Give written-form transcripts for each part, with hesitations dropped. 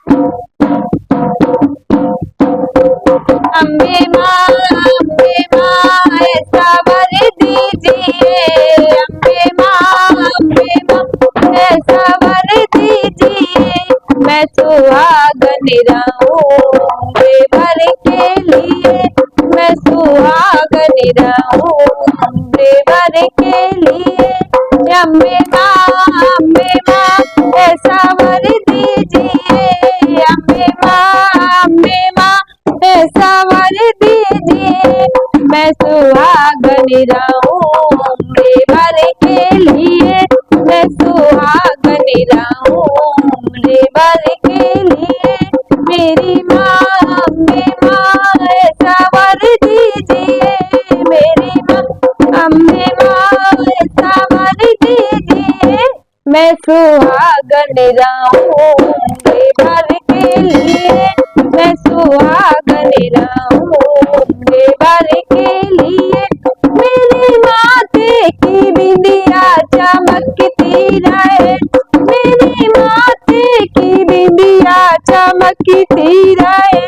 अम्बे माँ ऐसा वर दीजिए, अम्बे माँ ऐसा वर दीजिए, मैं सुहागन रहूं वर के लिए, मैं सुहागन रहूं वर के लिए। अम्बे माँ ऐसा वर दीजिए, अम्बे माँ ऐसा वर दीजिए, मैं सुहागन रहूं वर के लिए, मैं सुहागन रहूं वर के लिए। मेरी माँ अम्बे माँ ऐसा वर दीजिए, मेरी माँ अम्बे माँ ऐसा वर दीजिए, मैं सुहागन रहूं वर के लिए, मैं सुहागन रहूं वर के लिए। मेरी माथे की बिंदिया चमकती रहे, मेरी माथे की बिंदिया चमकती रहे,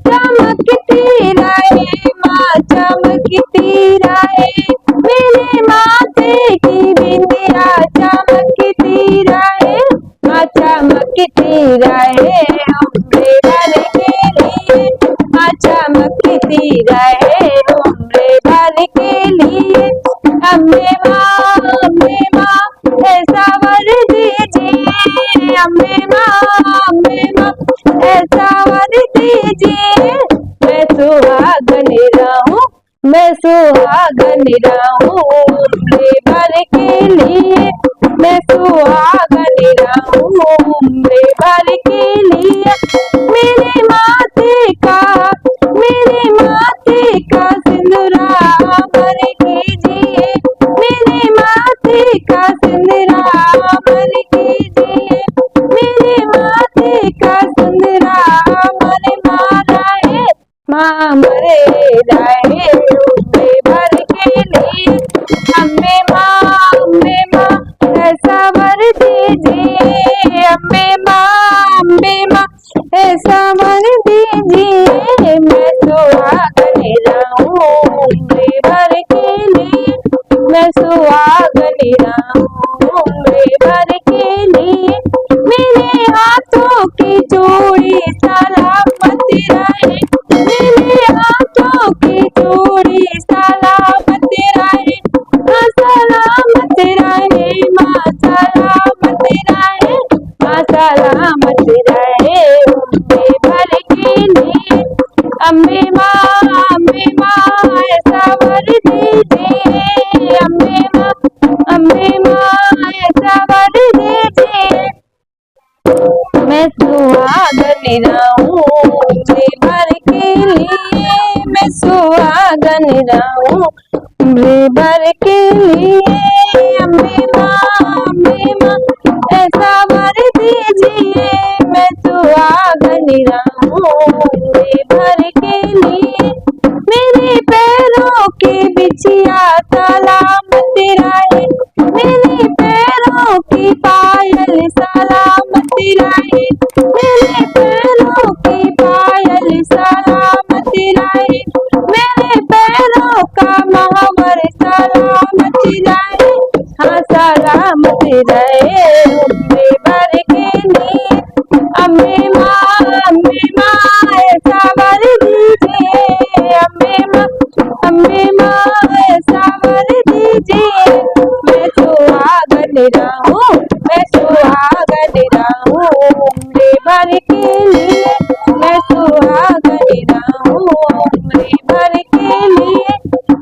चमकती रहे माँ चमकती रहे, मेरे माथे की बिंदिया चमकती रहे, माँ चमकती रहे अम्बे वर के लिए, माँ चमकती रहे अम्बे वर के लिए। अम्बे माँ ऐसा वर दीजिए, अम्बे माँ ऐसा वर दीजिए, मैं सुहागन रहूं, मैं सुहागन रहूं वर के लिए, मैं सुहागन रहूं वर के लिए। मेरे माथे का सिंदूरा अमर कीजिए, मेरे माथे का सिंदूरा अमर कीजिए, मेरे माथे का सिंदूरा अमर मालाए माँ मरे रहे वर के लिए। अम्बे माँ ऐसा वर दीजिए, अम्बे माँ ऐसा वर दीजिए, मैं सुहागन रहूं वर के लिए, मैं सुहागन रहूं वर के लिए। मेरे हाथों की चूड़ी सलामत रहे, मेरे हाथों की चूड़ी सलामत रहे, माँ सलामत रहे, माँ सलामत रहे, माँ सलामत रहे वर के लिए। अम्बे माँ ऐसा वर दीजिए, अम्बे माँ ऐसा वर दीजिए, मैं सुहागन रहूं वर के लिए, मैं सुहागन रहूं वर के लिए। अम्बे माँ ऐसा वर दीजिए, मैं सुहागन रहूं वर के लिए। मेरे पैरों की बिछिया सलामत रहे, मेरे पैरों की पायल सलामत रहे, मेरे पैरों की पायल सलामत रहे, मेरे पैरों का महावर सलामत रहे, हाँ सलामत रहे वर के लिए। अम्बे माँ ऐसा वर दीजिए, अम्बे माँ ऐसा वर दीजिए, मैं सुहागन रहूं, मैं सुहागन रहूं वर के लिए, मैं सुहागन रहूं वर के लिए।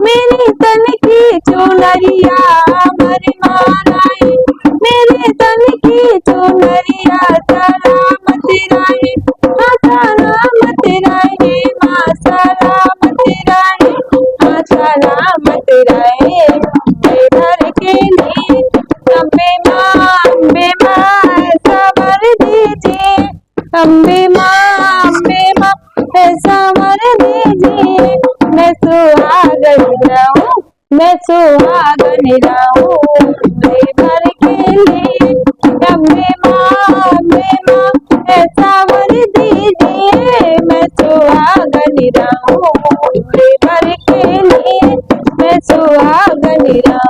मेरे तन की चुनरिया अमर मालाए, मेरे तन की चुनरिया सलामत रहे, हाँ सलामत रहे, माँ सलामत रहे, हाँ सलामत रहे वर के लिए। अम्बे माँ ऐसा वर दीजिए, अम्बे माँ ऐसा वर दीजिए, मैं सुहागन रहूं, मैं सुहागन रहूं वर के लिए। अम्बे माँ ऐसा रहूं मोरे बर के लिए मैं सुहागन रहूं।